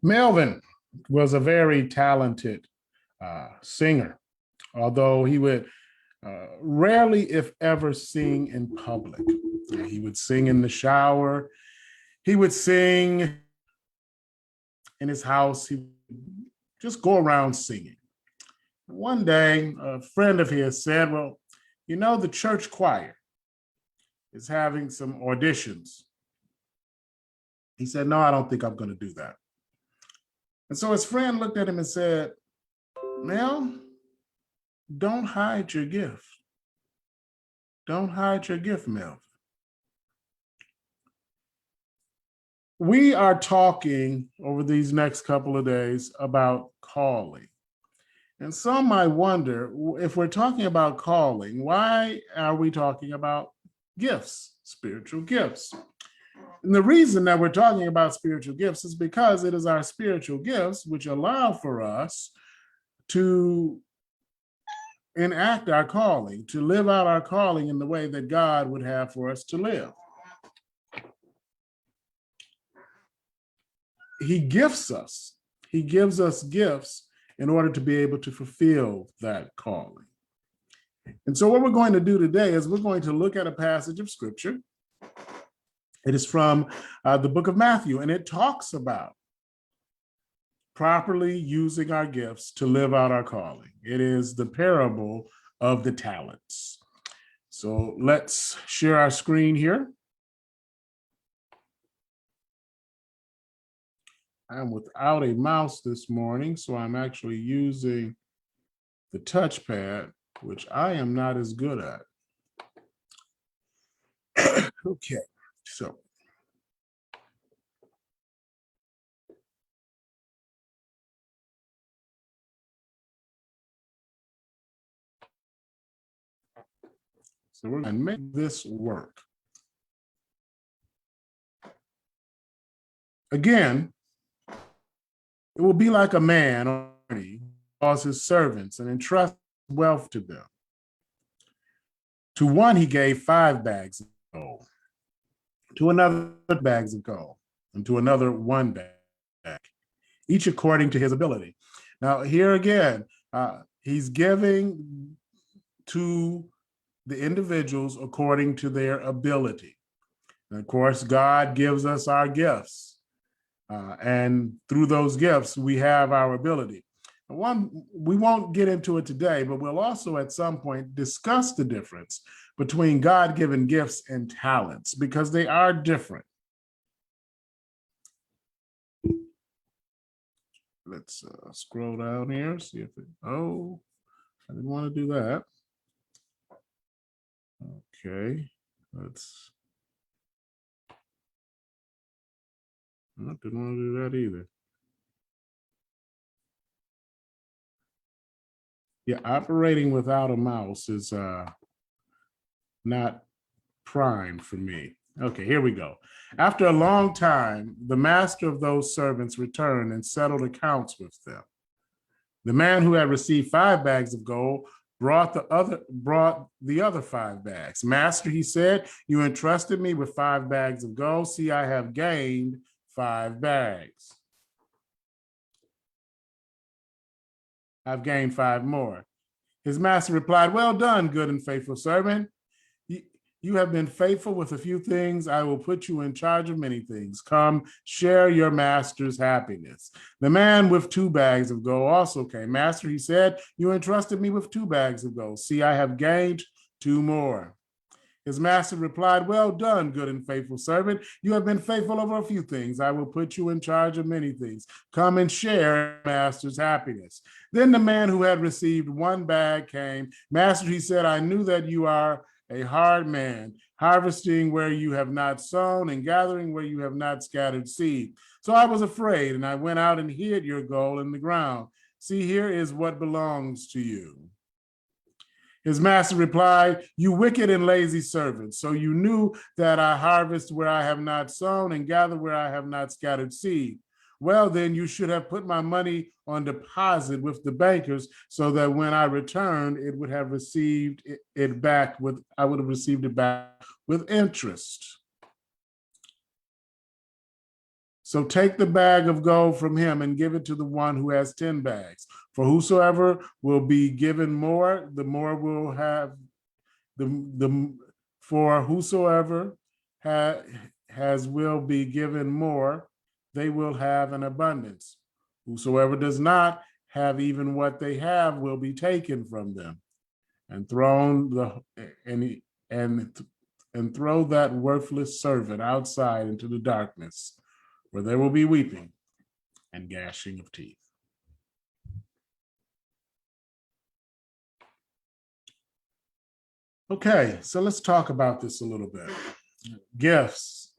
Melvin was a very talented singer, although he would rarely, if ever, sing in public. He would sing in the shower. He would sing in his house. He would just go around singing. One day, a friend of his said, well, you know, the church choir is having some auditions. He said, no, I don't think I'm going to do that. And so his friend looked at him and said, Mel, don't hide your gift. Don't hide your gift, Melvin. We are talking over these next couple of days about calling. And some might wonder, if we're talking about calling, why are we talking about gifts, spiritual gifts? And the reason that we're talking about spiritual gifts is because it is our spiritual gifts which allow for us to enact our calling, to live out our calling in the way that God would have for us to live. He gifts us. He gives us gifts in order to be able to fulfill that calling. And so what we're going to do today is we're going to look at a passage of scripture. It is from the book of Matthew, and it talks about properly using our gifts to live out our calling. It is the parable of the talents. So let's share our screen here. I'm without a mouse this morning, so I'm actually using the touchpad, which I am not as good at. Okay, so we're going to make this work. Again, it will be like a man who calls his servants and entrusts wealth to them. To one, he gave 5 bags of gold, to another bags of gold, and to another 1 bag, each according to his ability. Now, here again, he's giving to the individuals according to their ability. And of course, God gives us our gifts. And through those gifts, we have our ability. We won't get into it today, but we'll also at some point discuss the difference between God-given gifts and talents, because they are different. Let's scroll down here, see if it, oh, I didn't want to do that. Okay, I didn't want to do that either. Yeah, operating without a mouse is not prime for me. Okay, here we go. After a long time, the master of those servants returned and settled accounts with them. The man who had received 5 bags of gold brought the other 5 bags. Master, he said, you entrusted me with 5 bags of gold. See, I have gained 5 bags. I've gained 5 more. His master replied, well done, good and faithful servant. You have been faithful with a few things. I will put you in charge of many things. Come, share your master's happiness. The man with 2 bags of gold also came. Master, he said, you entrusted me with 2 bags of gold. See, I have gained 2 more. His master replied, well done, good and faithful servant. You have been faithful over a few things. I will put you in charge of many things. Come and share your master's happiness. Then the man who had received 1 bag came. Master, he said, I knew that you are a hard man, harvesting where you have not sown and gathering where you have not scattered seed. So I was afraid, and I went out and hid your gold in the ground. See, here is what belongs to you. His master replied, you wicked and lazy servant. So you knew that I harvest where I have not sown and gather where I have not scattered seed. Well, then you should have put my money on deposit with the bankers so that when I returned, it would have received it back with, I would have received it back with interest. So take the bag of gold from him and give it to the one who has 10 bags. For whosoever will be given more, the more will have for whosoever has will be given more, they will have an abundance. Whosoever does not have even what they have will be taken from them and and throw that worthless servant outside into the darkness, where there will be weeping and gnashing of teeth. Okay, so let's talk about this a little bit. Gifts,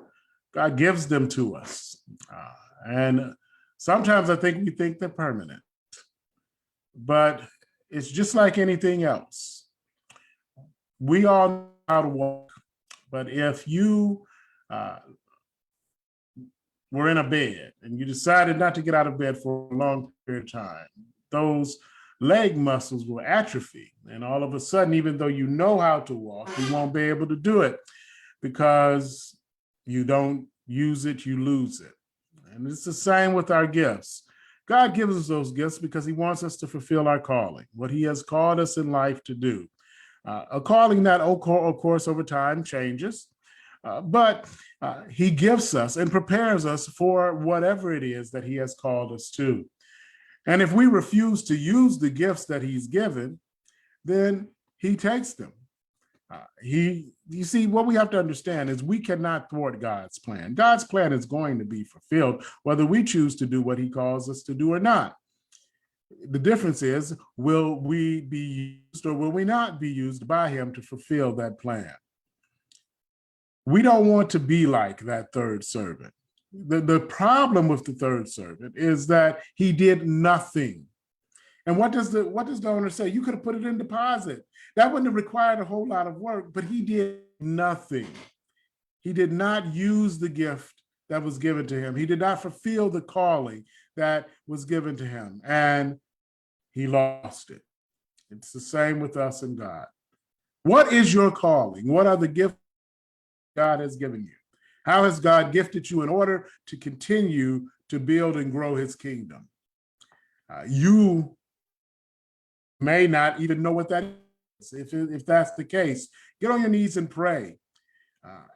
God gives them to us. And sometimes I think we think they're permanent, but it's just like anything else. We all know how to walk, but if you were in a bed and you decided not to get out of bed for a long period of time, those leg muscles will atrophy. And all of a sudden, even though you know how to walk, you won't be able to do it because you don't use it, you lose it. And it's the same with our gifts. God gives us those gifts because he wants us to fulfill our calling, what he has called us in life to do. A calling that, of course, over time changes, but he gives us and prepares us for whatever it is that he has called us to. And if we refuse to use the gifts that he's given, then he takes them. You see, what we have to understand is we cannot thwart God's plan. God's plan is going to be fulfilled, whether we choose to do what he calls us to do or not. The difference is, will we be used or will we not be used by him to fulfill that plan? We don't want to be like that third servant. The problem with the third servant is that he did nothing. And what does the owner say? You could have put it in deposit. That wouldn't have required a whole lot of work, but he did nothing. He did not use the gift that was given to him. He did not fulfill the calling that was given to him, and he lost it. It's the same with us and God. What is your calling? What are the gifts God has given you? How has God gifted you in order to continue to build and grow his kingdom? You may not even know what that is. If that's the case, get on your knees and pray.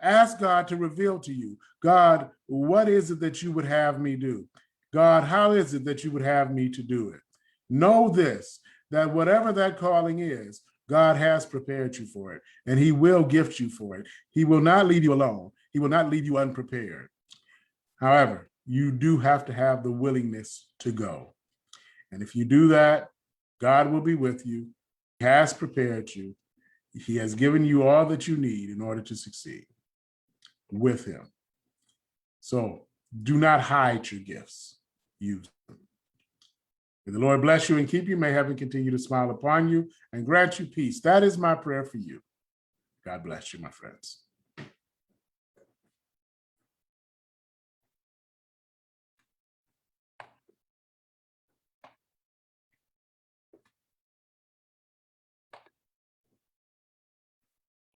Ask God to reveal to you, God, what is it that you would have me do? God, how is it that you would have me to do it? Know this, that whatever that calling is, God has prepared you for it, and he will gift you for it. He will not leave you alone. He will not leave you unprepared. However, you do have to have the willingness to go. And if you do that, God will be with you. He has prepared you. He has given you all that you need in order to succeed with him. So do not hide your gifts. Use them. May the Lord bless you and keep you. May heaven continue to smile upon you and grant you peace. That is my prayer for you. God bless you, my friends.